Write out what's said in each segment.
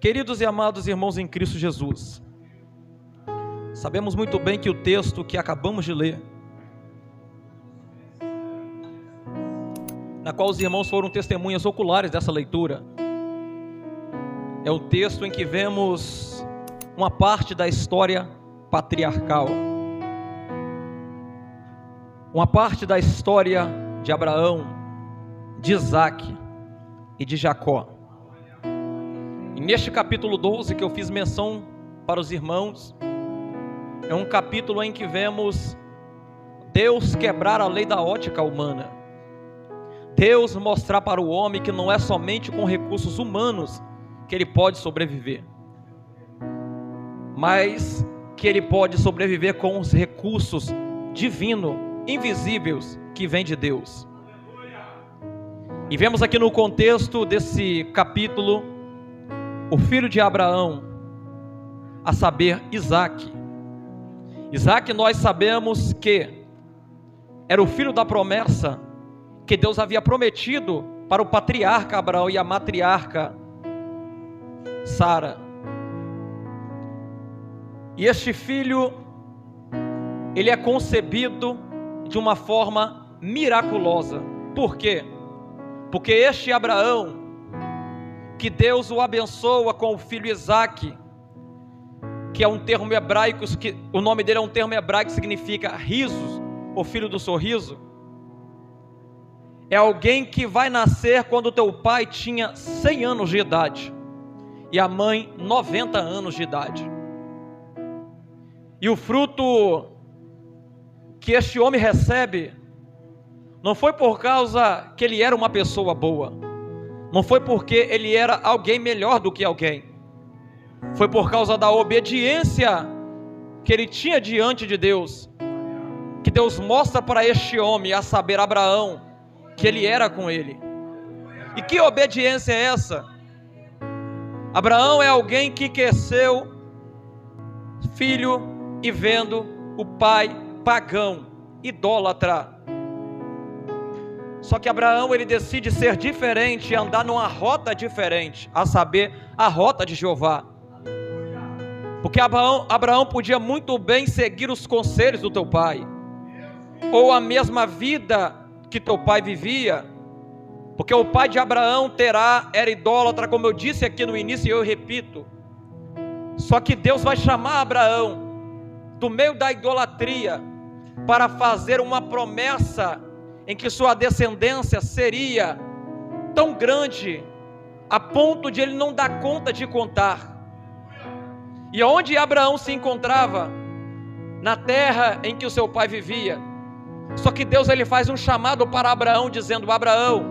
Queridos e amados irmãos em Cristo Jesus, sabemos muito bem que o texto que acabamos de ler, na qual os irmãos foram testemunhas oculares dessa leitura, é o texto em que vemos uma parte da história patriarcal, uma parte da história de Abraão, de Isaque e de Jacó. E neste capítulo 12 que eu fiz menção para os irmãos, é um capítulo em que vemos Deus quebrar a lei da ótica humana, Deus mostrar para o homem que não é somente com recursos humanos que ele pode sobreviver, mas que ele pode sobreviver com os recursos divinos, invisíveis, que vêm de Deus. E vemos aqui no contexto desse capítulo, o filho de Abraão, a saber, Isaque. Isaque, nós sabemos que era o filho da promessa que Deus havia prometido para o patriarca Abraão e a matriarca Sara. E este filho, ele é concebido de uma forma miraculosa. Por quê? Porque este Abraão, que Deus o abençoa com o filho Isaque, que é um termo hebraico, que o nome dele é um termo hebraico que significa risos, o filho do sorriso. É alguém que vai nascer quando o teu pai tinha 100 anos de idade e a mãe 90 anos de idade. E o fruto que este homem recebe não foi por causa que ele era uma pessoa boa, não foi porque ele era alguém melhor do que alguém, foi por causa da obediência que ele tinha diante de Deus, que Deus mostra para este homem, a saber, Abraão, que ele era com ele. E que obediência é essa? Abraão é alguém que cresceu filho e vendo o pai pagão, idólatra. Só que Abraão, ele decide ser diferente e andar numa rota diferente, a saber, a rota de Jeová. Porque Abraão podia muito bem seguir os conselhos do teu pai, ou a mesma vida que teu pai vivia, porque o pai de Abraão era idólatra, como eu disse aqui no início e eu repito. Só que Deus vai chamar Abraão do meio da idolatria para fazer uma promessa em que sua descendência seria tão grande a ponto de ele não dar conta de contar. E onde Abraão se encontrava? Na terra em que o seu pai vivia. Só que Deus, ele faz um chamado para Abraão, dizendo: Abraão,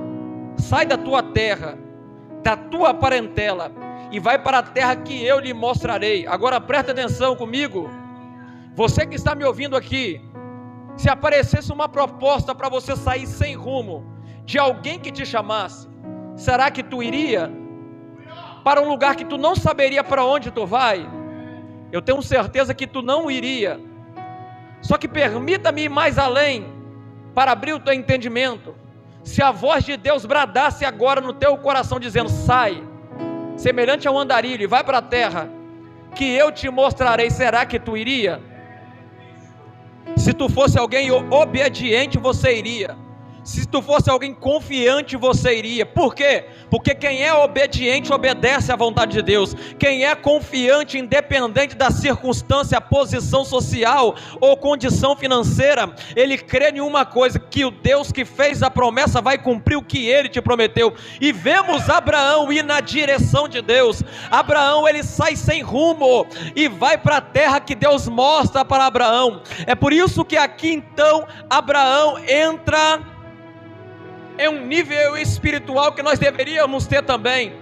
sai da tua terra, da tua parentela, e vai para a terra que eu lhe mostrarei. Agora presta atenção comigo, você que está me ouvindo aqui. Se aparecesse uma proposta para você sair sem rumo, de alguém que te chamasse, será que tu iria para um lugar que tu não saberia para onde tu vai? Eu tenho certeza que tu não iria. Só que permita-me ir mais além, para abrir o teu entendimento. Se a voz de Deus bradasse agora no teu coração, dizendo: sai, semelhante a um andarilho, e vai para a terra que eu te mostrarei, será que tu iria? Se tu fosse alguém obediente, você iria. Se tu fosse alguém confiante, você iria. Por quê? Porque quem é obediente obedece à vontade de Deus. Quem é confiante, independente da circunstância, posição social ou condição financeira, ele crê em uma coisa: que o Deus que fez a promessa vai cumprir o que ele te prometeu. E vemos Abraão ir na direção de Deus. Abraão, ele sai sem rumo e vai para a terra que Deus mostra para Abraão. É por isso que aqui então Abraão entra é um nível espiritual que nós deveríamos ter também.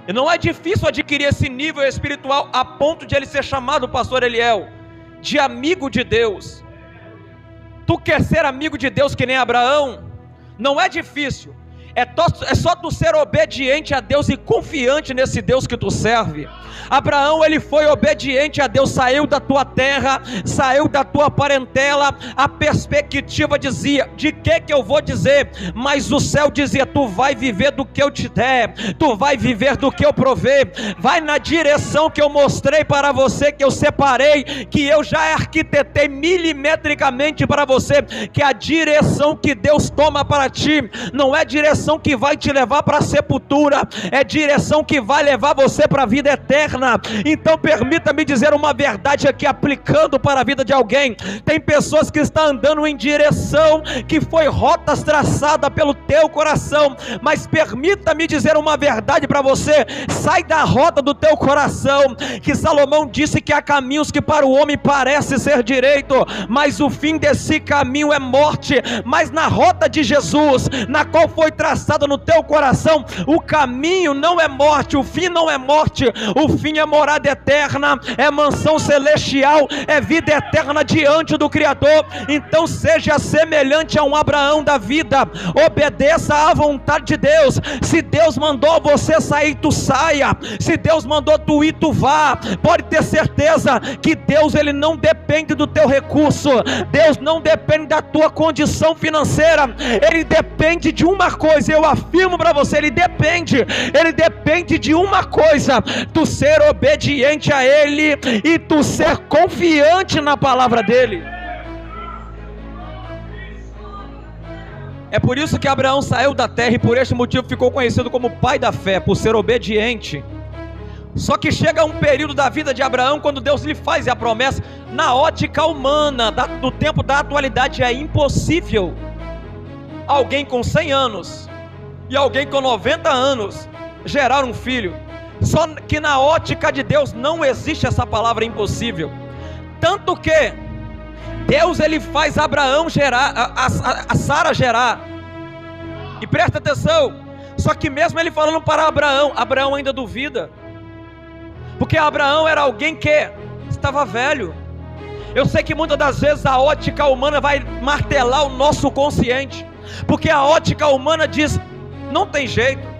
E não é difícil adquirir esse nível espiritual a ponto de ele ser chamado, pastor Eliel, de amigo de Deus. Tu quer ser amigo de Deus que nem Abraão? Não é difícil. É só tu ser obediente a Deus e confiante nesse Deus que tu serve. Abraão, ele foi obediente a Deus, saiu da tua terra, saiu da tua parentela. A perspectiva dizia, de que eu vou dizer? Mas o céu dizia, tu vai viver do que eu te der, tu vai viver do que eu prover, vai na direção que eu mostrei para você, que eu separei, que eu já arquitetei milimetricamente para você, que a direção que Deus toma para ti, não é direção que vai te levar para a sepultura, é direção que vai levar você para a vida eterna. Então permita-me dizer uma verdade aqui, aplicando para a vida de alguém. Tem pessoas que estão andando em direção que foi rotas traçada pelo teu coração, mas permita-me dizer uma verdade para você: sai da rota do teu coração, que Salomão disse que há caminhos que para o homem parece ser direito, mas o fim desse caminho é morte. Mas na rota de Jesus, na qual foi traçada no teu coração, o caminho não é morte, o fim não é morte, o fim é morada eterna, é mansão celestial, é vida eterna diante do Criador. Então seja semelhante a um Abraão da vida, obedeça à vontade de Deus. Se Deus mandou você sair, tu saia. Se Deus mandou tu ir, tu vá. Pode ter certeza que Deus, ele não depende do teu recurso, Deus não depende da tua condição financeira, ele depende de uma coisa, eu afirmo para você, ele depende de uma coisa: tu ser obediente a ele e tu ser confiante na palavra dele. É por isso que Abraão saiu da terra e por este motivo ficou conhecido como pai da fé, por ser obediente. Só que chega um período da vida de Abraão, quando Deus lhe faz a promessa, na ótica humana, do tempo da atualidade, é impossível alguém com 100 anos e alguém com 90 anos gerar um filho. Só que na ótica de Deus não existe essa palavra impossível. Tanto que Deus, ele faz Abraão gerar, a Sara gerar. E presta atenção, só que mesmo ele falando para Abraão ainda duvida, porque Abraão era alguém que estava velho. Eu sei que muitas das vezes a ótica humana vai martelar o nosso consciente, porque a ótica humana diz, não tem jeito.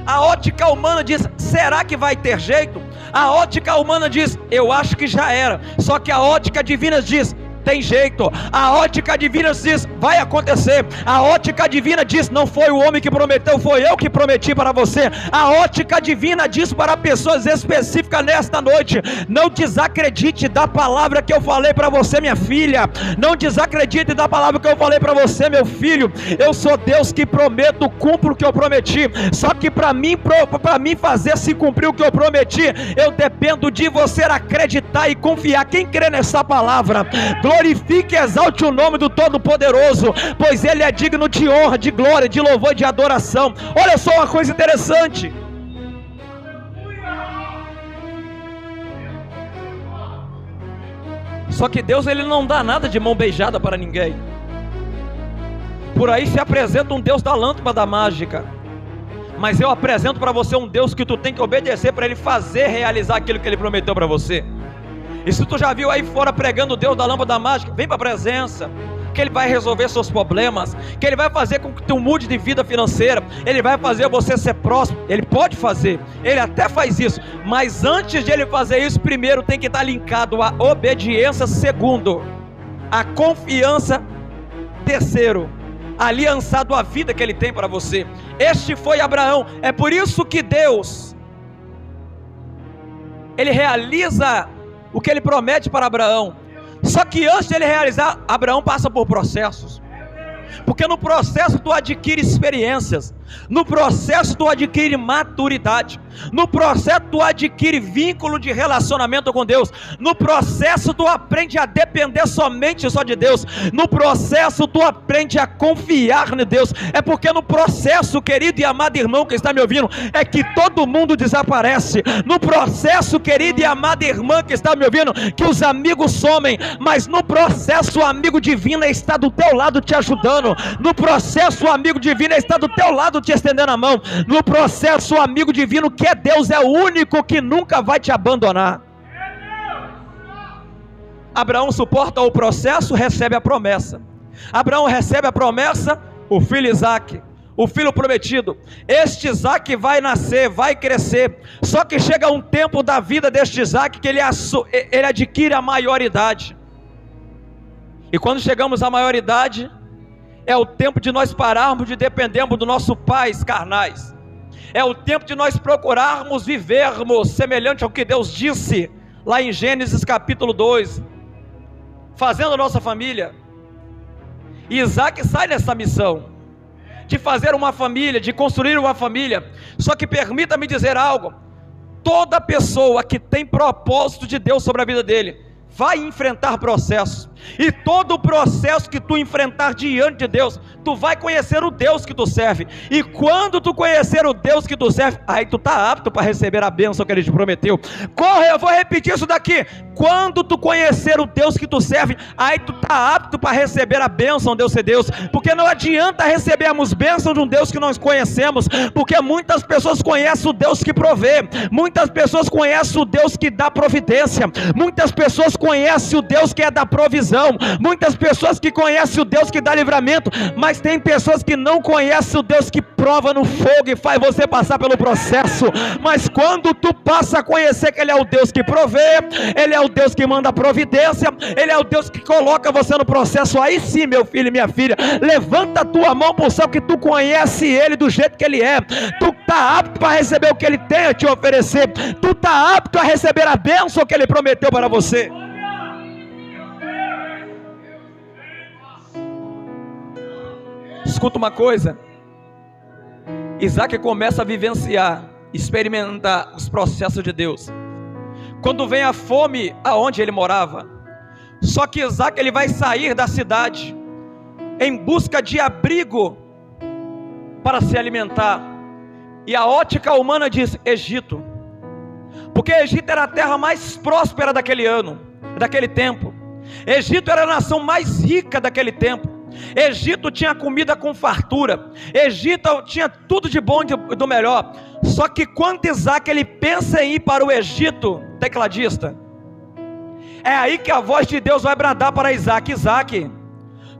A ótica humana diz, será que vai ter jeito? A ótica humana diz, eu acho que já era. Só que a ótica divina diz, tem jeito. A ótica divina diz, vai acontecer. A ótica divina diz, não foi o homem que prometeu, foi eu que prometi para você. A ótica divina diz para pessoas específicas nesta noite: não desacredite da palavra que eu falei para você, minha filha. Não desacredite da palavra que eu falei para você, meu filho. Eu sou Deus que prometo, cumpro o que eu prometi. Só que para mim fazer se cumprir o que eu prometi, eu dependo de você acreditar e confiar. Quem crê nessa palavra, glorifique e exalte o nome do Todo-Poderoso, pois Ele é digno de honra, de glória, de louvor e de adoração. Olha só uma coisa interessante. Só que Deus, ele não dá nada de mão beijada para ninguém. Por aí se apresenta um Deus da lâmpada da mágica, mas eu apresento para você um Deus que tu tem que obedecer para Ele fazer realizar aquilo que Ele prometeu para você. E se tu já viu aí fora pregando o Deus da lâmpada mágica, vem para a presença, que Ele vai resolver seus problemas, que Ele vai fazer com que tu mude de vida financeira, Ele vai fazer você ser próspero. Ele pode fazer, Ele até faz isso, mas antes de Ele fazer isso, primeiro tem que estar linkado a obediência, segundo, a confiança, terceiro, aliançado à vida que Ele tem para você. Este foi Abraão. É por isso que Deus, Ele realiza o que Ele promete para Abraão. Só que antes de Ele realizar, Abraão passa por processos, porque no processo tu adquire experiências, no processo tu adquire maturidade, no processo tu adquire vínculo de relacionamento com Deus, no processo tu aprende a depender somente só de Deus, no processo tu aprende a confiar em Deus. É porque no processo, querido e amado irmão que está me ouvindo, é que todo mundo desaparece. No processo, querido e amada irmã que está me ouvindo, que os amigos somem, mas no processo o amigo divino está do teu lado te ajudando. No processo o amigo divino está do teu lado te estendendo a mão. No processo o amigo divino, que é Deus, é o único que nunca vai te abandonar. Abraão suporta o processo, recebe a promessa. Abraão recebe a promessa, o filho Isaque. o filho prometido. Este Isaac vai nascer, vai crescer. Só que chega um tempo da vida deste Isaac que ele adquire a maioridade. E quando chegamos à maioridade, é o tempo de nós pararmos de dependermos dos nossos pais carnais. É o tempo de nós procurarmos vivermos semelhante ao que Deus disse lá em Gênesis capítulo 2, fazendo a nossa família. E Isaac sai nessa missão de fazer uma família, de construir uma família. Só que permita-me dizer algo: toda pessoa que tem propósito de Deus sobre a vida dele vai enfrentar processos, e todo processo que tu enfrentar diante de Deus, tu vai conhecer o Deus que tu serve, e quando tu conhecer o Deus que tu serve, aí tu está apto para receber a bênção que Ele te prometeu. Corre, eu vou repetir isso daqui: quando tu conhecer o Deus que tu serve, aí tu está apto para receber a bênção, Deus é Deus, porque não adianta recebermos bênção de um Deus que nós conhecemos, porque muitas pessoas conhecem o Deus que provê, muitas pessoas conhecem o Deus que dá providência, muitas pessoas conhecem o Deus que é da provisão, muitas pessoas que conhecem o Deus que dá livramento, mas tem pessoas que não conhecem o Deus que prova no fogo e faz você passar pelo processo. Mas quando tu passa a conhecer que Ele é o Deus que provê, Ele é o Deus que manda providência, Ele é o Deus que coloca você no processo, aí sim, meu filho e minha filha, levanta a tua mão para o céu, que tu conhece Ele do jeito que Ele é, tu está apto para receber o que Ele tem a te oferecer, tu está apto a receber a bênção que Ele prometeu para você. Escuta uma coisa: Isaac começa a vivenciar, experimentar os processos de Deus quando vem a fome aonde ele morava. Só que Isaac, ele vai sair da cidade em busca de abrigo para se alimentar, e a ótica humana diz Egito, porque Egito era a terra mais próspera daquele ano, daquele tempo. Egito era a nação mais rica daquele tempo. Egito tinha comida com fartura, Egito tinha tudo de bom e do melhor. Só que quando Isaac ele pensa em ir para o Egito, tecladista, é aí que a voz de Deus vai bradar para Isaac: Isaac,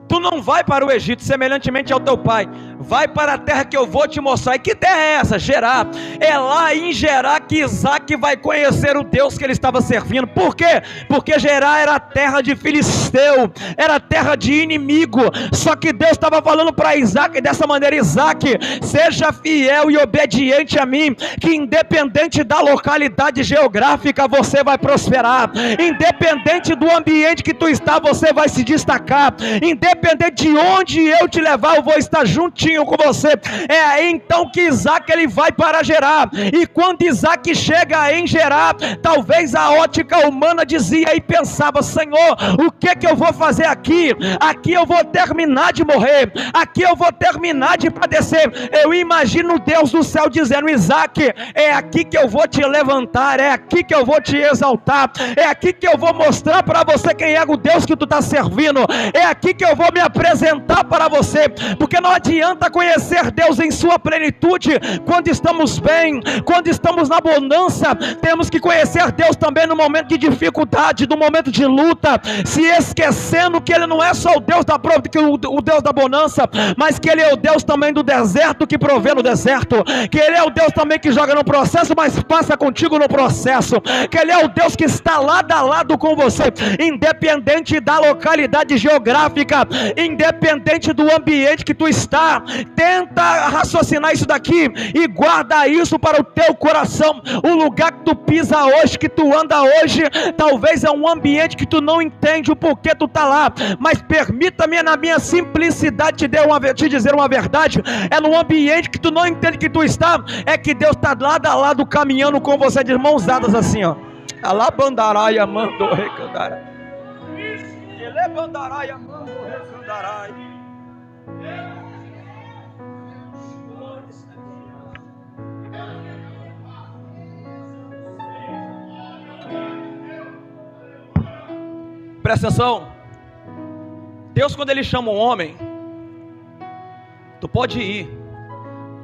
tu não vai para o Egito semelhantemente ao teu pai, vai para a terra que eu vou te mostrar. E que terra é essa? Gerar. É lá em Gerar que Isaac vai conhecer o Deus que ele estava servindo. Por quê? Porque Gerar era a terra de filisteu, era a terra de inimigo. Só que Deus estava falando para Isaac dessa maneira: Isaac, seja fiel e obediente a mim, que independente da localidade geográfica você vai prosperar, independente do ambiente que tu está, você vai se destacar, independente de onde eu te levar, eu vou estar juntinho com você. É aí então que Isaac ele vai para Gerar. E quando Isaac chega em Gerar, talvez a ótica humana dizia e pensava: Senhor, o que eu vou fazer aqui? Aqui eu vou terminar de morrer, aqui eu vou terminar de padecer. Eu imagino Deus do céu dizendo: Isaac, é aqui que eu vou te levantar, é aqui que eu vou te exaltar, é aqui que eu vou mostrar para você quem é o Deus que tu está servindo, é aqui que eu vou me apresentar para você. Porque não adianta conhecer Deus em sua plenitude quando estamos bem, quando estamos na bonança. Temos que conhecer Deus também no momento de dificuldade, no momento de luta, se esquecendo que Ele não é só o Deus da prova, o Deus da bonança, mas que Ele é o Deus também do deserto, que provê no deserto, que Ele é o Deus também que joga no processo, mas passa contigo no processo, que Ele é o Deus que está lado a lado com você, independente da localidade geográfica, independente do ambiente que tu está. Tenta raciocinar isso daqui e guarda isso para o teu coração. O lugar que tu pisa hoje, que tu anda hoje, talvez é um ambiente que tu não entende o porquê tu está lá, mas permita-me na minha simplicidade te dizer uma verdade: é num ambiente que tu não entende que tu está, é que Deus está lado a lado caminhando com você de mãos dadas assim, ó. Alabandaraia mando recandarai, elebandaraia mando recandarai. Presta atenção. Deus, quando Ele chama um homem, tu pode ir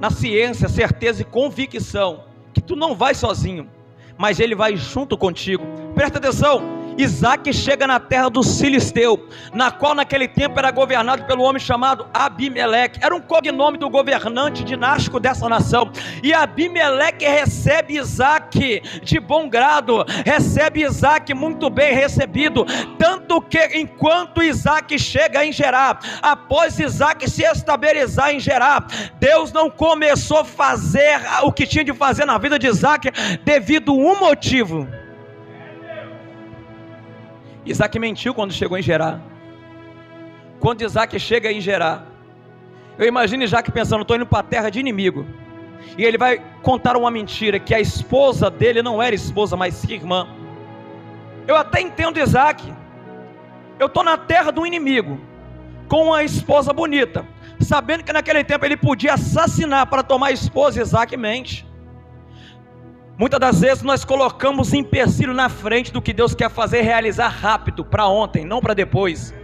na ciência, certeza e convicção que tu não vai sozinho, mas Ele vai junto contigo. Presta atenção. Isaac chega na terra dos filisteus, na qual naquele tempo era governado pelo homem chamado Abimeleque. Era um cognome do governante dinástico dessa nação. E Abimeleque recebe Isaac de bom grado, recebe Isaac muito bem recebido, tanto que enquanto Isaac chega em Gerar, após Isaac se estabilizar em Gerar, Deus não começou a fazer o que tinha de fazer na vida de Isaac, devido a um motivo. Isaac mentiu quando chegou em Gerar. Quando Isaac chega em Gerar, eu imagino Isaac pensando: estou indo para a terra de inimigo, e ele vai contar uma mentira, que a esposa dele não era esposa, mas sim irmã. Eu até entendo Isaac. Eu estou na terra do inimigo, com uma esposa bonita, sabendo que naquele tempo ele podia assassinar para tomar a esposa. Isaac mente. Muitas das vezes nós colocamos empecilho na frente do que Deus quer fazer, realizar rápido, para ontem, não para depois.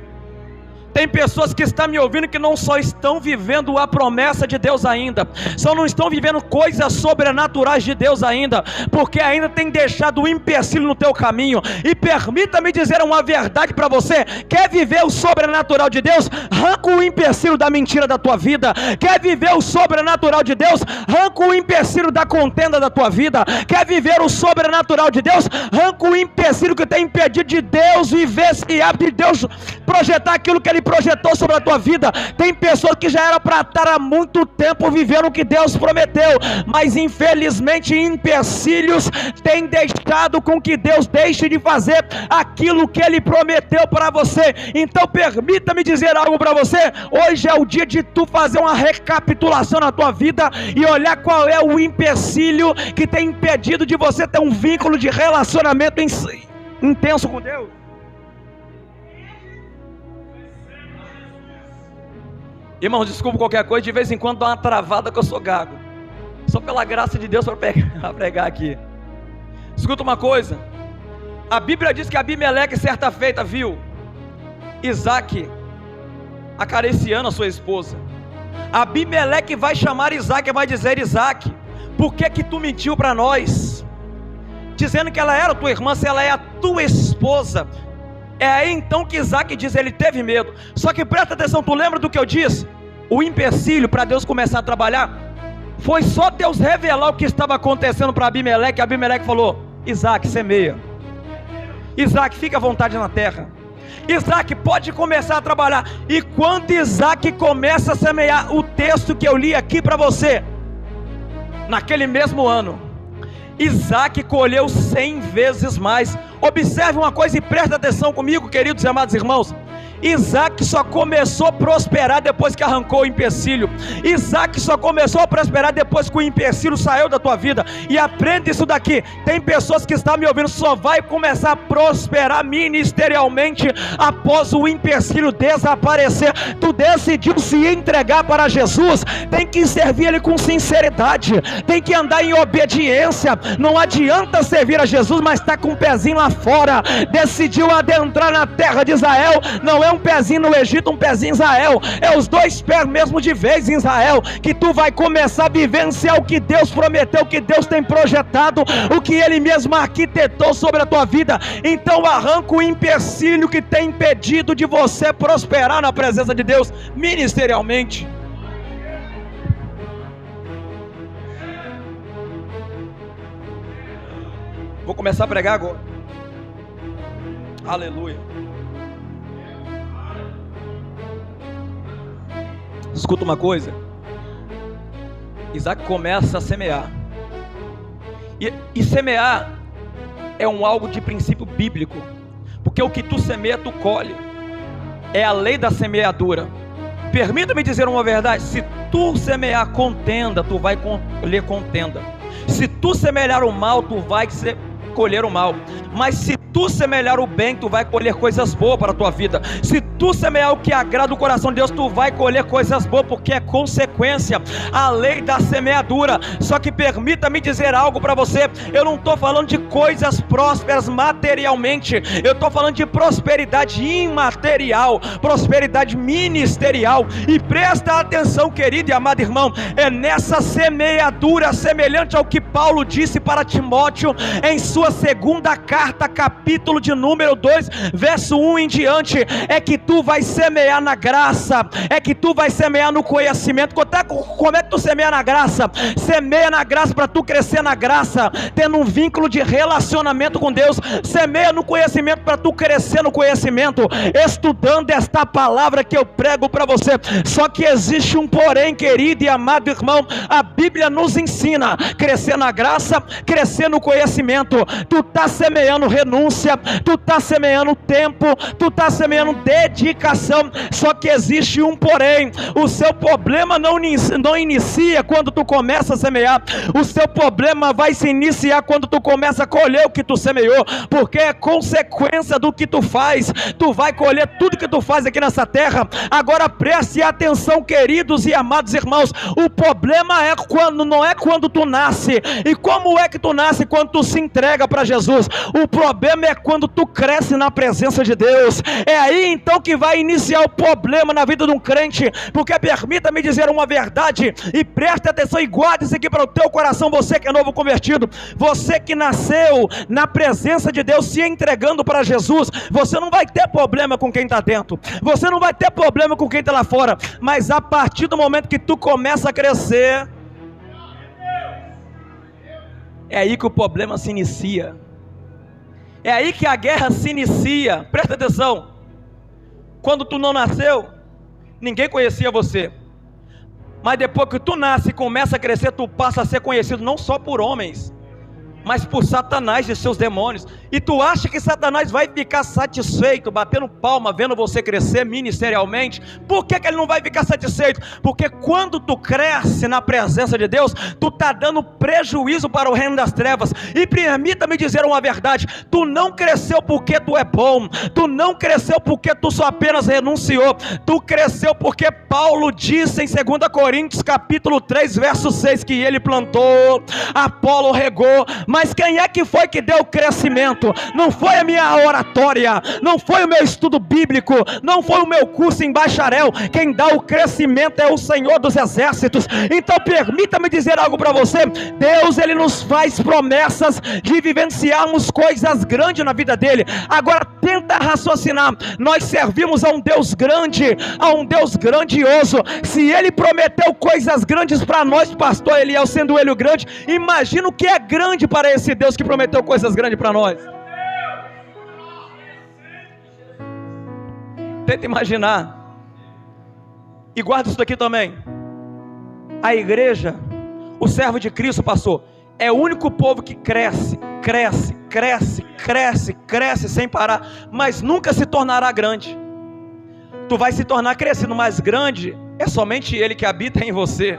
Tem pessoas que estão me ouvindo que não só estão vivendo a promessa de Deus ainda, só não estão vivendo coisas sobrenaturais de Deus ainda, porque ainda tem deixado o empecilho no teu caminho. E permita-me dizer uma verdade para você: quer viver o sobrenatural de Deus? Arranca o empecilho da mentira da tua vida. Quer viver o sobrenatural de Deus? Arranca o empecilho da contenda da tua vida. Quer viver o sobrenatural de Deus? Arranca o empecilho que tem impedido de Deus viver, de Deus projetar aquilo que Ele projetou sobre a tua vida. Tem pessoas que já era para estar há muito tempo vivendo o que Deus prometeu, mas infelizmente empecilhos têm deixado com que Deus deixe de fazer aquilo que Ele prometeu para você. Então permita-me dizer algo para você: hoje é o dia de tu fazer uma recapitulação na tua vida e olhar qual é o empecilho que tem impedido de você ter um vínculo de relacionamento intenso com Deus. Irmãos, desculpa qualquer coisa, de vez em quando dá uma travada que eu sou gago, só pela graça de Deus para pregar aqui. Escuta uma coisa, a Bíblia diz que Abimeleque certa feita viu Isaac acariciando a sua esposa. Abimeleque vai chamar Isaac e vai dizer: Isaac, por que que tu mentiu para nós, dizendo que ela era tua irmã, se ela é a tua esposa? É aí então que Isaac diz: ele teve medo. Só que presta atenção, tu lembra do que eu disse? O empecilho para Deus começar a trabalhar foi só Deus revelar o que estava acontecendo para Abimeleque. Abimeleque falou: Isaac, semeia. Isaac, fica à vontade na terra. Isaac, pode começar a trabalhar. E quando Isaac começa a semear, o texto que eu li aqui para você, naquele mesmo ano, Isaac colheu 100 vezes mais. Observe uma coisa e presta atenção comigo, queridos e amados irmãos. Isaac só começou a prosperar depois que arrancou o empecilho. Isaac só começou a prosperar depois que o empecilho saiu da tua vida. E aprenda isso daqui: tem pessoas que estão me ouvindo, só vai começar a prosperar ministerialmente após o empecilho desaparecer. Tu decidiu se entregar para Jesus, tem que servir Ele com sinceridade, tem que andar em obediência. Não adianta servir a Jesus, mas está com um pezinho lá fora. Decidiu adentrar na terra de Israel, não é um pezinho no Egito, um pezinho em Israel, é os dois pés mesmo de vez em Israel, que tu vai começar a vivenciar o que Deus prometeu, o que Deus tem projetado, o que Ele mesmo arquitetou sobre a tua vida. Então arranca o empecilho que tem impedido de você prosperar na presença de Deus ministerialmente. Vou começar a pregar agora. Aleluia. Escuta uma coisa, Isaac começa a semear, e semear é algo de princípio bíblico, porque o que tu semeia, tu colhe, é a lei da semeadura. Permita-me dizer uma verdade: se tu semear contenda, tu vai colher contenda. Se tu semear o mal, tu vai colher o mal. Mas se tu semear o bem, tu vai colher coisas boas para a tua vida. Se tu semear o que agrada o coração de Deus, tu vai colher coisas boas, porque é consequência, a lei da semeadura. Só que permita-me dizer algo para você: eu não estou falando de coisas prósperas materialmente, eu estou falando de prosperidade imaterial, prosperidade ministerial. E presta atenção, querido e amado irmão, é nessa semeadura, semelhante ao que Paulo disse para Timóteo em sua segunda carta, capítulo capítulo de número 2, verso 1 em diante, é que tu vai semear na graça, é que tu vai semear no conhecimento. Como é que tu semeia na graça? Semeia na graça para tu crescer na graça, tendo um vínculo de relacionamento com Deus. Semeia no conhecimento para tu crescer no conhecimento, estudando esta palavra que eu prego para você. Só que existe um porém, querido e amado irmão. A Bíblia nos ensina crescer na graça, crescer no conhecimento. Tu está semeando renúncia, tu está semeando tempo, tu está semeando dedicação. Só que existe um porém. O seu problema não inicia quando tu começa a semear. O seu problema vai se iniciar quando tu começa a colher o que tu semeou, porque é consequência do que tu faz. Tu vai colher tudo que tu faz aqui nessa terra. Agora preste atenção, queridos e amados irmãos. O problema não é quando tu nasce. E como é que tu nasce? Quando tu se entrega para Jesus. O problema é quando tu cresce na presença de Deus. É aí então que vai iniciar o problema na vida de um crente. Porque permita-me dizer uma verdade, e preste atenção e guarde isso aqui para o teu coração. Você que é novo convertido, você que nasceu na presença de Deus, se entregando para Jesus, você não vai ter problema com quem está dentro, você não vai ter problema com quem está lá fora. Mas a partir do momento que tu começa a crescer, é aí que o problema se inicia, é aí que a guerra se inicia. Presta atenção. Quando tu não nasceu, ninguém conhecia você. Mas depois que tu nasce e começa a crescer, tu passa a ser conhecido não só por homens, mas por Satanás e seus demônios. E tu acha que Satanás vai ficar satisfeito, batendo palma, vendo você crescer ministerialmente? Por que ele não vai ficar satisfeito? Porque quando tu cresce na presença de Deus, tu está dando prejuízo para o reino das trevas. E permita-me dizer uma verdade: tu não cresceu porque tu é bom, tu não cresceu porque tu só apenas renunciou, tu cresceu porque Paulo disse em 2 Coríntios capítulo 3, verso 6, que ele plantou, Apolo regou, mas quem é que foi que deu o crescimento? Não foi a minha oratória, não foi o meu estudo bíblico, não foi o meu curso em bacharel. Quem dá o crescimento é o Senhor dos exércitos. Então permita-me dizer algo para você. Deus, Ele nos faz promessas de vivenciarmos coisas grandes na vida dEle. Agora tenta raciocinar. Nós servimos a um Deus grande, a um Deus grandioso. Se Ele prometeu coisas grandes para nós, pastor Eliel, sendo Ele o grande, imagina o que é grande para esse Deus que prometeu coisas grandes para nós. Tenta imaginar. E guarda isso daqui também. A igreja, o servo de Cristo, pastor, é o único povo que cresce sem parar, mas nunca se tornará grande. Tu vai se tornar crescido, mas grande é somente Ele que habita em você.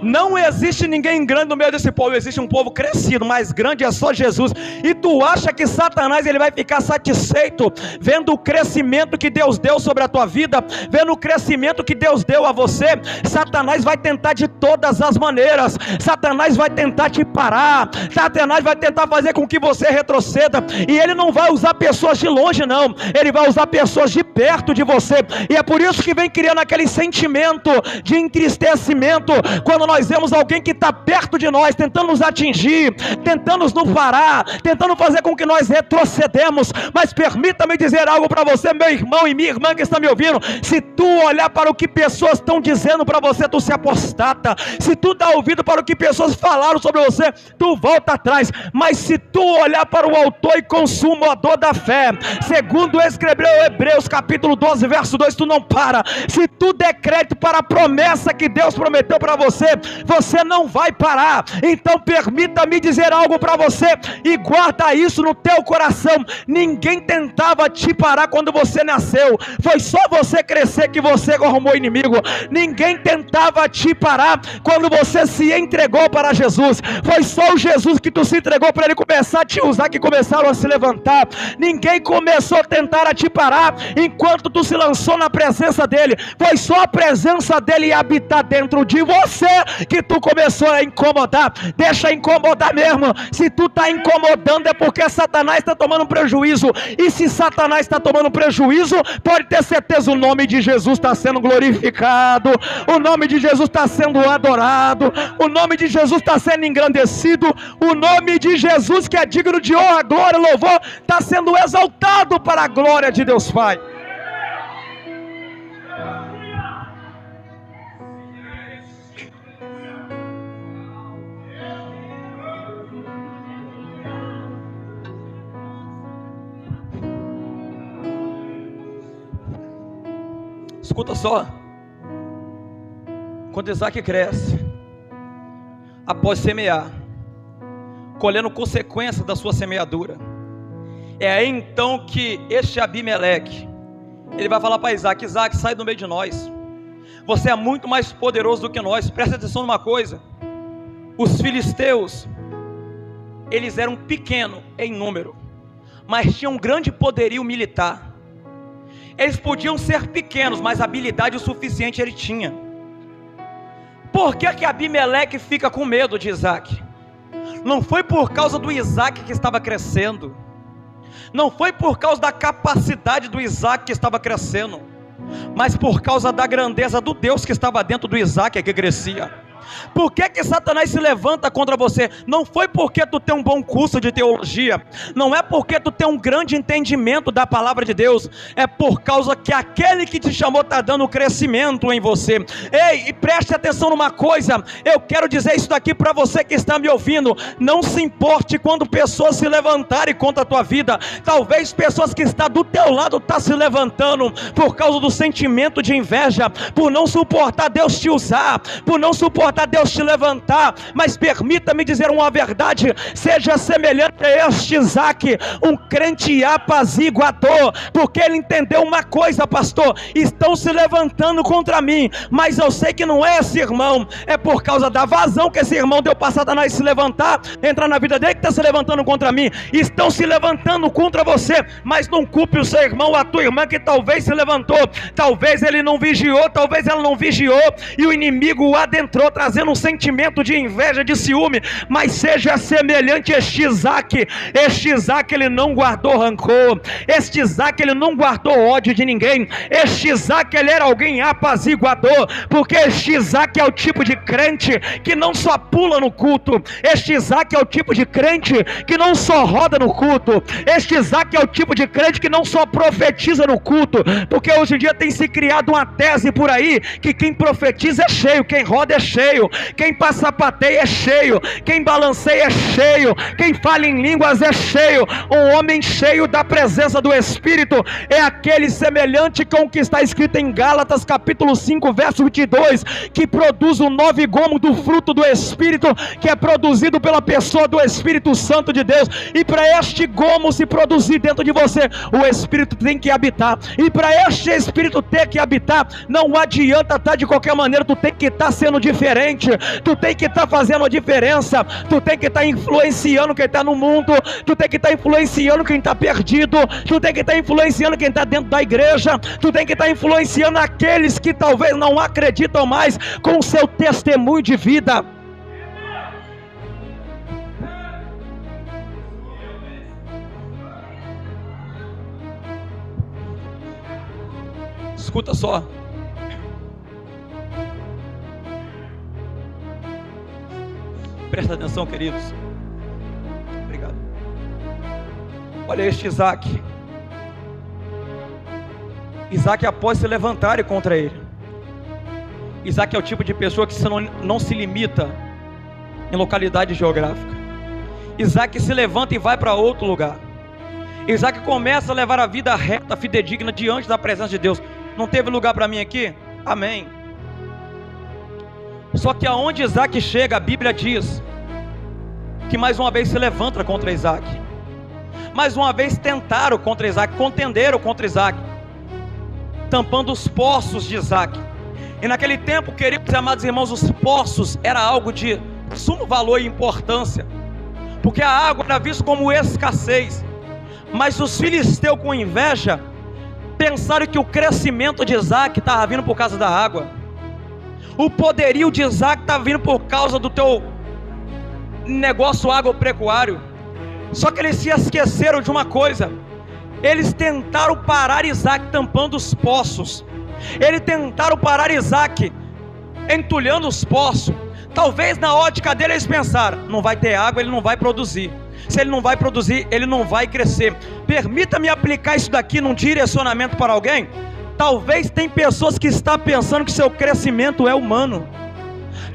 Não existe ninguém grande no meio desse povo. Existe um povo crescido, mas grande é só Jesus. E tu acha que Satanás ele vai ficar satisfeito vendo o crescimento que Deus deu sobre a tua vida, vendo o crescimento que Deus deu a você? Satanás vai tentar de todas as maneiras. Satanás vai tentar te parar, Satanás vai tentar fazer com que você retroceda. E ele não vai usar pessoas de longe, não, ele vai usar pessoas de perto de você. E é por isso que vem criando aquele sentimento de entristecimento quando nós vemos alguém que está perto de nós, tentando nos atingir, tentando nos parar, tentando fazer com que nós retrocedemos. Mas permita-me dizer algo para você, meu irmão e minha irmã que está me ouvindo. Se tu olhar para o que pessoas estão dizendo para você, tu se apostata. Se tu dá ouvido para o que pessoas falaram sobre você, tu volta atrás. Mas se tu olhar para o autor e consumador da fé, segundo escreveu Hebreus capítulo 12, verso 2, tu não para. Se tu der crédito para a promessa que Deus prometeu para você, você não vai parar. Então permita-me dizer algo para você, e guarda isso no teu coração. Ninguém tentava te parar quando você nasceu. Foi só você crescer que você arrumou inimigo. Ninguém tentava te parar quando você se entregou para Jesus. Foi só o Jesus que tu se entregou para Ele começar a te usar que começaram a se levantar. Ninguém começou a tentar a te parar enquanto tu se lançou na presença dEle. Foi só a presença dEle habitar dentro de você você que tu começou a incomodar. Deixa incomodar mesmo. Se tu está incomodando é porque Satanás está tomando prejuízo. E se Satanás está tomando prejuízo, pode ter certeza, o nome de Jesus está sendo glorificado, o nome de Jesus está sendo adorado, o nome de Jesus está sendo engrandecido, o nome de Jesus, que é digno de honra, glória, louvor, está sendo exaltado para a glória de Deus Pai. Escuta só, quando Isaac cresce, após semear, colhendo consequência da sua semeadura, é aí então que este Abimeleque, ele vai falar para Isaac: Isaac, sai do meio de nós, você é muito mais poderoso do que nós. Presta atenção numa coisa, os filisteus, eles eram pequenos em número, mas tinham um grande poderio militar. Eles podiam ser pequenos, mas habilidade o suficiente ele tinha. Por que Abimeleque fica com medo de Isaac? Não foi por causa do Isaac que estava crescendo, não foi por causa da capacidade do Isaac que estava crescendo, mas por causa da grandeza do Deus que estava dentro do Isaac que crescia. Por que Satanás se levanta contra você? Não foi porque tu tem um bom curso de teologia, não é porque tu tem um grande entendimento da palavra de Deus, é por causa que aquele que te chamou está dando crescimento em você. Ei, e preste atenção numa coisa, eu quero dizer isso daqui para você que está me ouvindo: não se importe quando pessoas se levantarem contra a tua vida. Talvez pessoas que estão do teu lado estão se levantando por causa do sentimento de inveja, por não suportar Deus te usar, por não suportar Deus te levantar. Mas permita-me dizer uma verdade: seja semelhante a este Isaac, um crente apaziguador, porque ele entendeu uma coisa: pastor, estão se levantando contra mim, mas eu sei que não é esse irmão, é por causa da vazão que esse irmão deu para Satanás se levantar, entrar na vida dele, que está se levantando contra mim. Estão se levantando contra você, mas não culpe o seu irmão, a tua irmã que talvez se levantou, talvez ele não vigiou, talvez ela não vigiou, e o inimigo o adentrou, trazendo um sentimento de inveja, de ciúme. Mas seja semelhante a este Isaac. Este Isaac, ele não guardou rancor, este Isaac, ele não guardou ódio de ninguém. Este Isaac, ele era alguém apaziguador, porque este Isaac é o tipo de crente que não só pula no culto, este Isaac é o tipo de crente que não só roda no culto, este Isaac é o tipo de crente que não só profetiza no culto, porque hoje em dia tem se criado uma tese por aí, que quem profetiza é cheio, quem roda é cheio, quem passapateia é cheio, quem balanceia é cheio, quem fala em línguas é cheio. Um homem cheio da presença do Espírito é aquele semelhante com o que está escrito em Gálatas capítulo 5 verso 22, que produz o 9 gomo do fruto do Espírito, que é produzido pela pessoa do Espírito Santo de Deus. E para este gomo se produzir dentro de você, o Espírito tem que habitar, e para este Espírito ter que habitar, não adianta estar de qualquer maneira, tu tem que estar sendo diferente, tu tem que estar fazendo a diferença, tu tem que estar influenciando quem está no mundo, tu tem que estar influenciando quem está perdido, tu tem que estar influenciando quem está dentro da igreja, tu tem que estar influenciando aqueles que talvez não acreditam mais com o seu testemunho de vida. Escuta só, presta atenção, queridos. Obrigado. Olha este Isaac. Isaac, após se levantarem contra ele, Isaac é o tipo de pessoa que não se limita em localidade geográfica. Isaac se levanta e vai para outro lugar. Isaac começa a levar a vida reta, fidedigna, diante da presença de Deus. Não teve lugar para mim aqui? Amém. Só que aonde Isaac chega, a Bíblia diz que mais uma vez se levanta contra Isaac. Mais uma vez tentaram contra Isaac, contenderam contra Isaac, tampando os poços de Isaac. E naquele tempo, queridos e amados irmãos, os poços era algo de sumo valor e importância, porque a água era vista como escassez. Mas os filisteus, com inveja, pensaram que o crescimento de Isaac estava vindo por causa da água. O poderio de Isaac está vindo por causa do teu negócio agropecuário. Só que eles se esqueceram de uma coisa. Eles tentaram parar Isaac tampando os poços. Eles tentaram parar Isaac entulhando os poços. Talvez na ótica dele eles pensaram: não vai ter água, ele não vai produzir. Se ele não vai produzir, ele não vai crescer. Permita-me aplicar isso daqui num direcionamento para alguém. Talvez tem pessoas que estão pensando que seu crescimento é humano.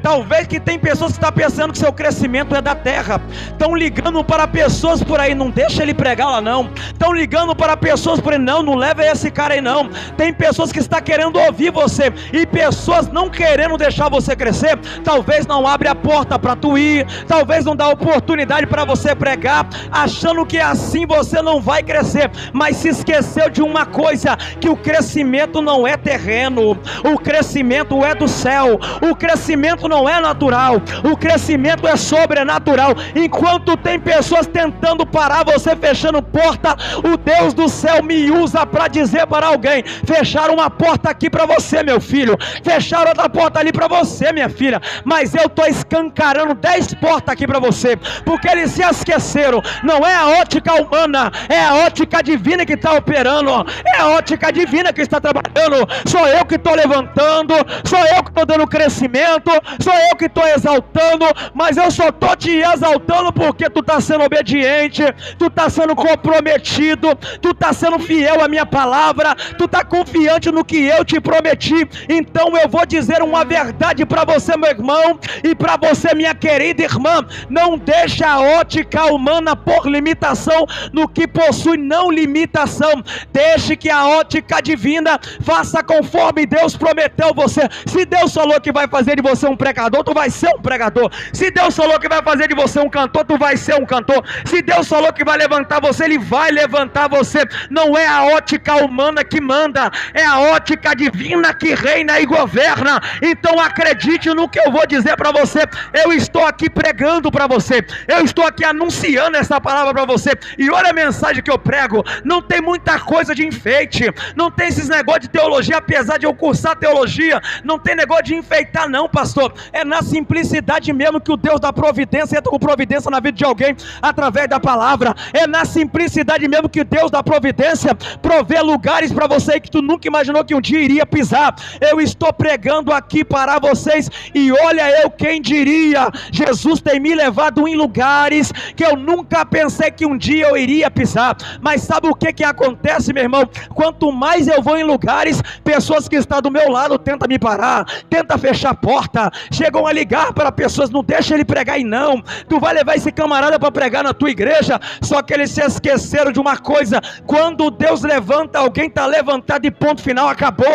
Talvez que tem pessoas que estão pensando que seu crescimento é da terra. Estão ligando para pessoas por aí: não deixa ele pregar lá não. Estão ligando para pessoas por aí: não leva esse cara aí não. Tem pessoas que estão querendo ouvir você, e pessoas não querendo deixar você crescer. Talvez não abre a porta para tu ir, talvez não dá oportunidade para você pregar, achando que assim você não vai crescer. Mas se esqueceu de uma coisa: que o crescimento não é terreno, o crescimento é do céu. O crescimento não é natural, o crescimento é sobrenatural. Enquanto tem pessoas tentando parar você, fechando porta, o Deus do céu me usa para dizer para alguém: fecharam uma porta aqui para você, meu filho, fecharam outra porta ali para você, minha filha, mas eu estou escancarando 10 portas aqui para você, porque eles se esqueceram. Não é a ótica humana, é a ótica divina que está operando, é a ótica divina que está trabalhando. Sou eu que estou levantando, sou eu que estou dando crescimento, sou eu que estou exaltando, mas eu só estou te exaltando porque tu está sendo obediente, tu está sendo comprometido, tu está sendo fiel à minha palavra, tu está confiante no que eu te prometi. Então eu vou dizer uma verdade para você, meu irmão, e para você, minha querida irmã: não deixa a ótica humana por limitação no que possui não limitação. Deixe que a ótica divina faça conforme Deus prometeu você. Se Deus falou que vai fazer de você um pregador, tu vai ser um pregador. Se Deus falou que vai fazer de você um cantor, tu vai ser um cantor. Se Deus falou que vai levantar você, Ele vai levantar você. Não é a ótica humana que manda, é a ótica divina que reina e governa. Então acredite no que eu vou dizer para você. Eu estou aqui pregando para você, eu estou aqui anunciando essa palavra para você. E olha a mensagem que eu prego. Não tem muita coisa de enfeite, não tem esses negócios de teologia, apesar de eu cursar teologia. Não tem negócio de enfeitar não, pastor. É na simplicidade mesmo que o Deus da providência entra com providência na vida de alguém através da palavra. É na simplicidade mesmo que Deus da providência provê lugares para você que tu nunca imaginou que um dia iria pisar. Eu estou pregando aqui para vocês, e olha, eu quem diria, Jesus tem me levado em lugares que eu nunca pensei que um dia eu iria pisar. Mas sabe o que acontece, meu irmão? Quanto mais eu vou em lugares, pessoas que estão do meu lado tentam me parar, tentam fechar a porta, chegam a ligar para pessoas: não deixa ele pregar aí não, tu vai levar esse camarada para pregar na tua igreja. Só que eles se esqueceram de uma coisa: quando Deus levanta alguém, está levantado e ponto final, acabou.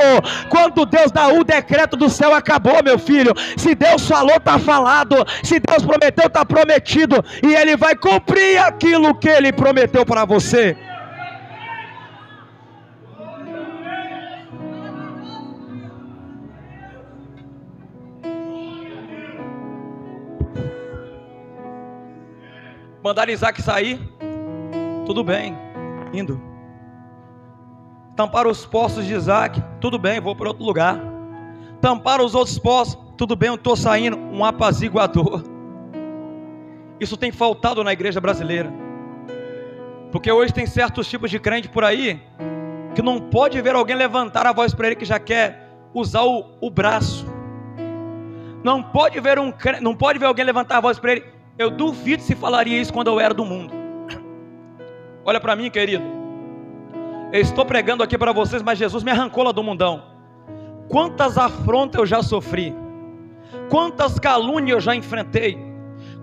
Quando Deus dá o decreto do céu, acabou, meu filho. Se Deus falou, está falado. Se Deus prometeu, está prometido, e Ele vai cumprir aquilo que Ele prometeu para você. Mandaram Isaac sair, tudo bem, indo. Tamparam os poços de Isaac, tudo bem, vou para outro lugar. Tamparam os outros poços, tudo bem, eu estou saindo. Um apaziguador. Isso tem faltado na igreja brasileira, porque hoje tem certos tipos de crente por aí que não pode ver alguém levantar a voz para ele que já quer usar o braço. Não pode ver alguém levantar a voz para ele. Eu duvido se falaria isso quando eu era do mundo. Olha para mim, querido. Eu estou pregando aqui para vocês, mas Jesus me arrancou lá do mundão. Quantas afrontas eu já sofri, quantas calúnias eu já enfrentei,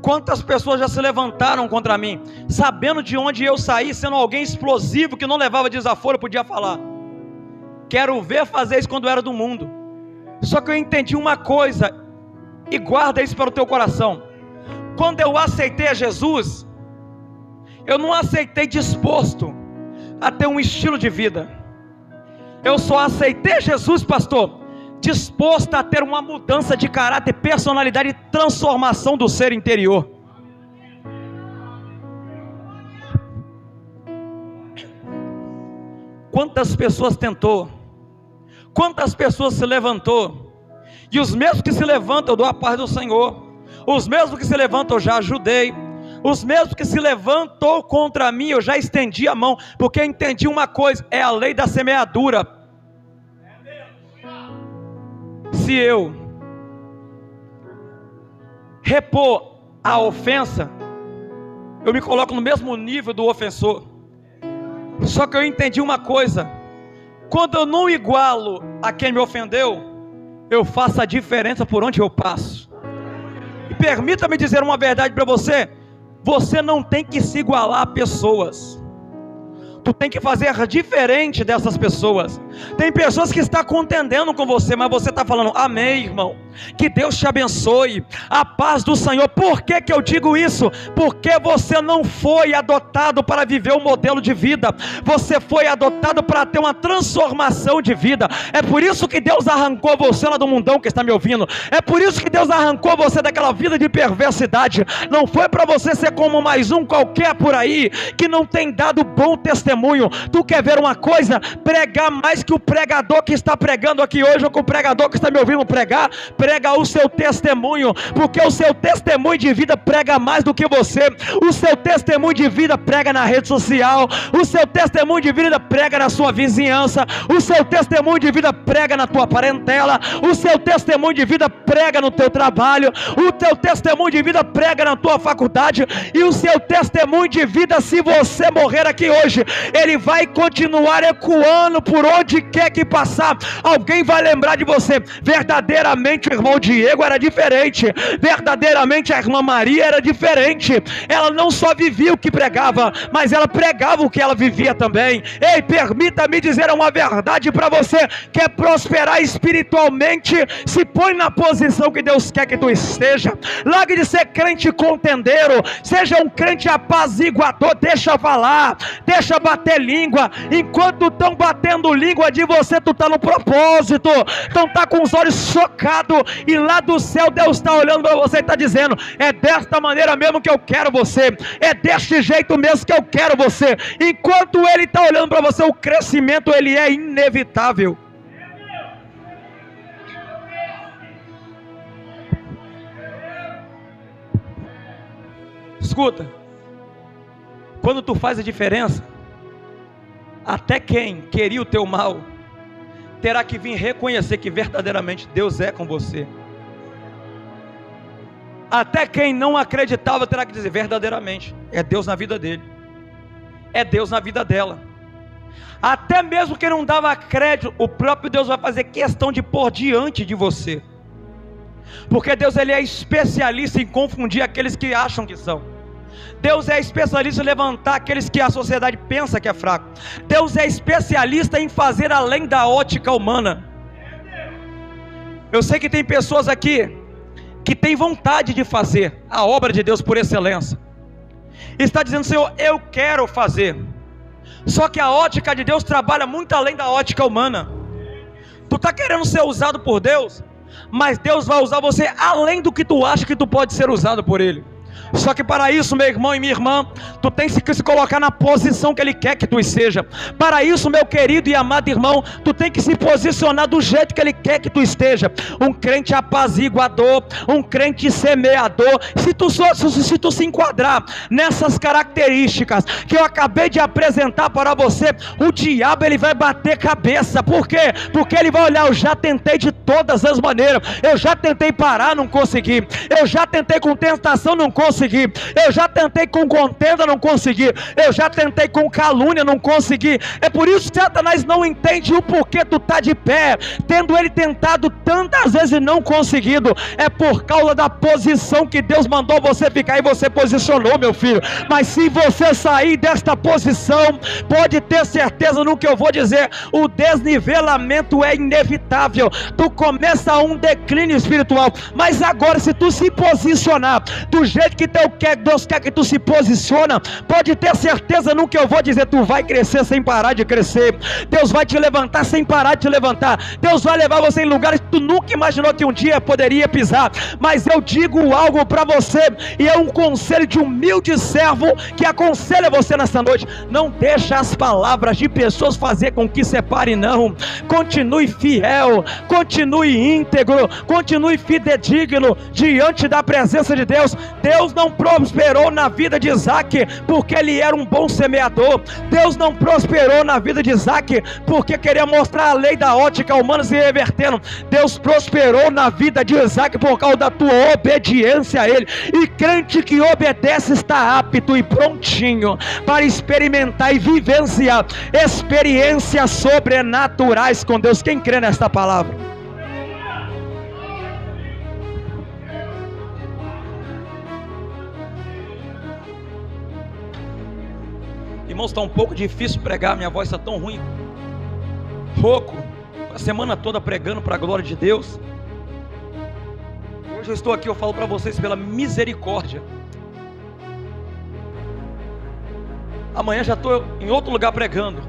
quantas pessoas já se levantaram contra mim, sabendo de onde eu saí, sendo alguém explosivo que não levava desaforo, eu podia falar. Quero ver fazer isso quando eu era do mundo. Só que eu entendi uma coisa, e guarda isso para o teu coração. Quando eu aceitei a Jesus, eu não aceitei disposto a ter um estilo de vida. Eu só aceitei Jesus, pastor, disposto a ter uma mudança de caráter, personalidade e transformação do ser interior. Quantas pessoas tentou, quantas pessoas se levantou E os mesmos que se levantam eu dou a paz do Senhor. Os mesmos que se levantam eu já ajudei. Os mesmos que se levantou contra mim eu já estendi a mão, porque eu entendi uma coisa, é a lei da semeadura. Se eu repor a ofensa, eu me coloco no mesmo nível do ofensor. Só que eu entendi uma coisa: quando eu não igualo a quem me ofendeu, eu faço a diferença por onde eu passo. E permita-me dizer uma verdade para você: você não tem que se igualar a pessoas. Tu tem que fazer diferente dessas pessoas. Tem pessoas que estão contendendo com você, mas você está falando: amém, irmão, que Deus te abençoe, a paz do Senhor. Por que que eu digo isso? Porque você não foi adotado para viver um modelo de vida, você foi adotado para ter uma transformação de vida. É por isso que Deus arrancou você lá do mundão que está me ouvindo. É por isso que Deus arrancou você daquela vida de perversidade. Não foi para você ser como mais um qualquer por aí, que não tem dado bom testemunho. Tu quer ver uma coisa? Pregar mais que o pregador que está pregando aqui hoje, ou que o pregador que está me ouvindo pregar. Prega o seu testemunho, porque o seu testemunho de vida prega mais do que você. O seu testemunho de vida prega na rede social. O seu testemunho de vida prega na sua vizinhança. O seu testemunho de vida prega na tua parentela. O seu testemunho de vida prega no teu trabalho. O teu testemunho de vida prega na tua faculdade. E o seu testemunho de vida, se você morrer aqui hoje, ele vai continuar ecoando por onde quer que passar. Alguém vai lembrar de você. Verdadeiramente o irmão Diego era diferente, verdadeiramente a irmã Maria era diferente. Ela não só vivia o que pregava, mas ela pregava o que ela vivia também. Ei, permita-me dizer uma verdade para você: quer prosperar espiritualmente, se põe na posição que Deus quer que tu esteja. Largue de ser crente contendeiro, seja um crente apaziguador. Deixa falar, deixa bater língua. Enquanto estão batendo língua de você, tu está no propósito. Então tá com os olhos chocados, e lá do céu Deus está olhando para você e está dizendo: é desta maneira mesmo que eu quero você, é deste jeito mesmo que eu quero você. Enquanto Ele está olhando para você, o crescimento ele é inevitável. Escuta, quando tu faz a diferença, até quem queria o teu mal terá que vir reconhecer que verdadeiramente Deus é com você. Até quem não acreditava terá que dizer: verdadeiramente é Deus na vida dele, é Deus na vida dela. Até mesmo quem não dava crédito, o próprio Deus vai fazer questão de pôr diante de você, porque Deus ele é especialista em confundir aqueles que acham que são. Deus é especialista em levantar aqueles que a sociedade pensa que é fraco. Deus é especialista em fazer além da ótica humana. Eu sei que tem pessoas aqui que têm vontade de fazer a obra de Deus por excelência. Está dizendo: Senhor, eu quero fazer. Só que a ótica de Deus trabalha muito além da ótica humana. Tu está querendo ser usado por Deus, mas Deus vai usar você além do que tu acha que tu pode ser usado por Ele. Só que para isso, meu irmão e minha irmã, tu tens que se colocar na posição que Ele quer que tu esteja. Para isso, meu querido e amado irmão, tu tem que se posicionar do jeito que Ele quer que tu esteja. Um crente apaziguador, um crente semeador. Se tu se enquadrar nessas características que eu acabei de apresentar para você, o diabo ele vai bater cabeça. Por quê? Porque ele vai olhar: eu já tentei de todas as maneiras, eu já tentei parar, não consegui, eu já tentei com tentação, não consegui, eu já tentei com contenda, não consegui, eu já tentei com calúnia, não consegui. É por isso que Satanás não entende o porquê tu tá de pé, tendo ele tentado tantas vezes e não conseguido. É por causa da posição que Deus mandou você ficar, e você posicionou, meu filho. Mas se você sair desta posição, pode ter certeza no que eu vou dizer: o desnivelamento é inevitável. Tu começa um declínio espiritual. Mas agora, se tu se posicionar do jeito jeito que Deus quer que tu se posiciona, pode ter certeza no que eu vou dizer, tu vai crescer sem parar de crescer. Deus vai te levantar sem parar de te levantar. Deus vai levar você em lugares que tu nunca imaginou que um dia poderia pisar. Mas eu digo algo para você, e é um conselho de humilde servo que aconselha você nessa noite: não deixa as palavras de pessoas fazer com que separe, não. Continue fiel, continue íntegro, continue fidedigno diante da presença de Deus. Deus não prosperou na vida de Isaac porque ele era um bom semeador. Deus não prosperou na vida de Isaac porque queria mostrar a lei da ótica humana se revertendo. Deus prosperou na vida de Isaac por causa da tua obediência a ele. E crente que obedece está apto e prontinho para experimentar e vivenciar experiências sobrenaturais com Deus. Quem crê nesta palavra? Irmãos, está um pouco difícil pregar, minha voz está tão ruim, rouco, a semana toda pregando para a glória de Deus. Hoje eu estou aqui, eu falo para vocês pela misericórdia. Amanhã já estou em outro lugar pregando,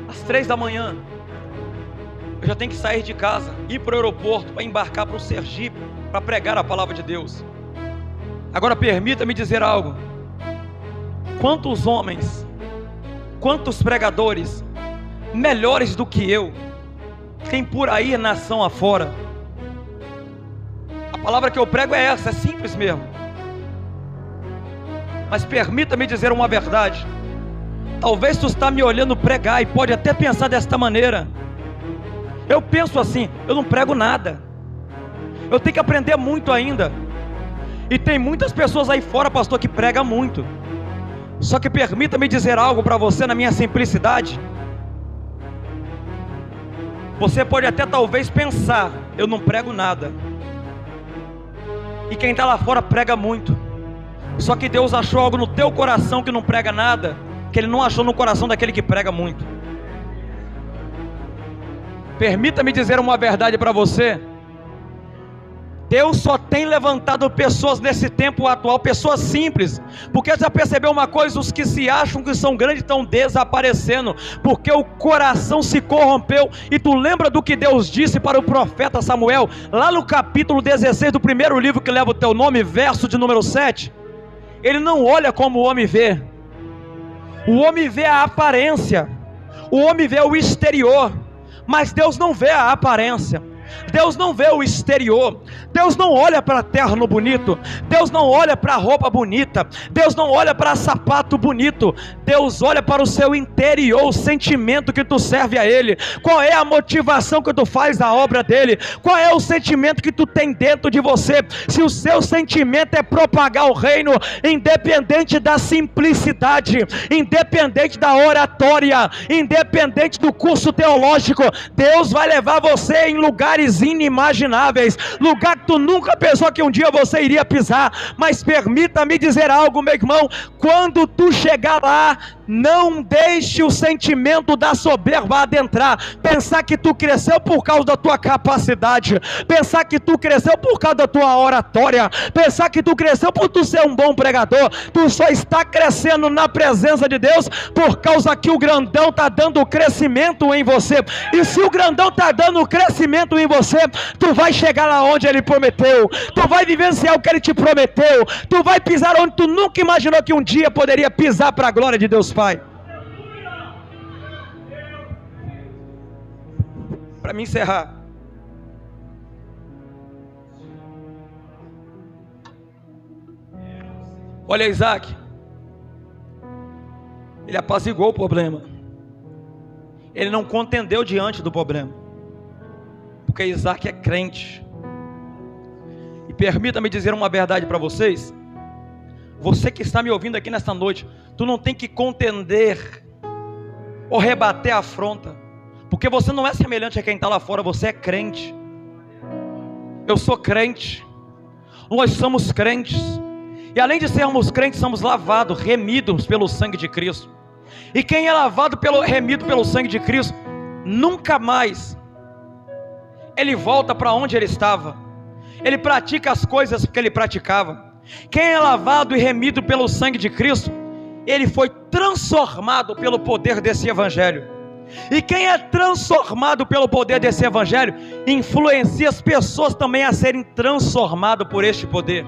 às 3 da manhã, eu já tenho que sair de casa, ir para o aeroporto, para embarcar para o Sergipe, para pregar a palavra de Deus. Agora permita-me dizer algo: quantos homens, quantos pregadores melhores do que eu tem por aí nação afora? A palavra que eu prego é essa, é simples mesmo. Mas permita-me dizer uma verdade. Talvez tu está me olhando pregar e pode até pensar desta maneira: eu penso assim, eu não prego nada, eu tenho que aprender muito ainda. E tem muitas pessoas aí fora, pastor, que prega muito. Só que permita-me dizer algo para você na minha simplicidade. Você pode até talvez pensar: eu não prego nada. E quem está lá fora prega muito. Só que Deus achou algo no teu coração que não prega nada, que Ele não achou no coração daquele que prega muito. Permita-me dizer uma verdade para você: Deus só tem levantado pessoas nesse tempo atual, pessoas simples, porque já percebeu uma coisa? Os que se acham que são grandes estão desaparecendo, porque o coração se corrompeu. E tu lembra do que Deus disse para o profeta Samuel, lá no capítulo 16 do primeiro livro que leva o teu nome, verso de número 7? Ele não olha como o homem vê. O homem vê a aparência, o homem vê o exterior, mas Deus não vê a aparência. Deus não vê o exterior. Deus não olha para terno bonito, Deus não olha para roupa bonita, Deus não olha para sapato bonito. Deus olha para o seu interior, o sentimento que tu serve a Ele. Qual é a motivação que tu faz a obra dEle? Qual é o sentimento que tu tem dentro de você? Se o seu sentimento é propagar o reino, independente da simplicidade, independente da oratória, independente do curso teológico, Deus vai levar você em lugares inimagináveis, lugar que tu nunca pensou que um dia você iria pisar. Mas permita-me dizer algo, meu irmão: quando tu chegar lá, não deixe o sentimento da soberba adentrar. Pensar que tu cresceu por causa da tua capacidade, pensar que tu cresceu por causa da tua oratória, pensar que tu cresceu por tu ser um bom pregador. Tu só está crescendo na presença de Deus por causa que o grandão está dando crescimento em você. E se o grandão está dando crescimento em você, tu vai chegar lá onde Ele prometeu, tu vai vivenciar o que Ele te prometeu, tu vai pisar onde tu nunca imaginou que um dia poderia pisar, para a glória de Deus Pai. Para me encerrar, olha Isaac, ele apaziguou o problema, ele não contendeu diante do problema, porque Isaac é crente. E permita-me dizer uma verdade para vocês: você que está me ouvindo aqui nesta noite, tu não tem que contender ou rebater a afronta, porque você não é semelhante a quem está lá fora, você é crente. Eu sou crente, nós somos crentes, e além de sermos crentes, somos lavados, remidos pelo sangue de Cristo. E quem é lavado, remido pelo sangue de Cristo, nunca mais ele volta para onde ele estava. ele pratica as coisas porque ele praticava. Quem é lavado e remido pelo sangue de Cristo, ele foi transformado pelo poder desse evangelho. E quem é transformado pelo poder desse evangelho, influencia as pessoas também a serem transformadas por este poder.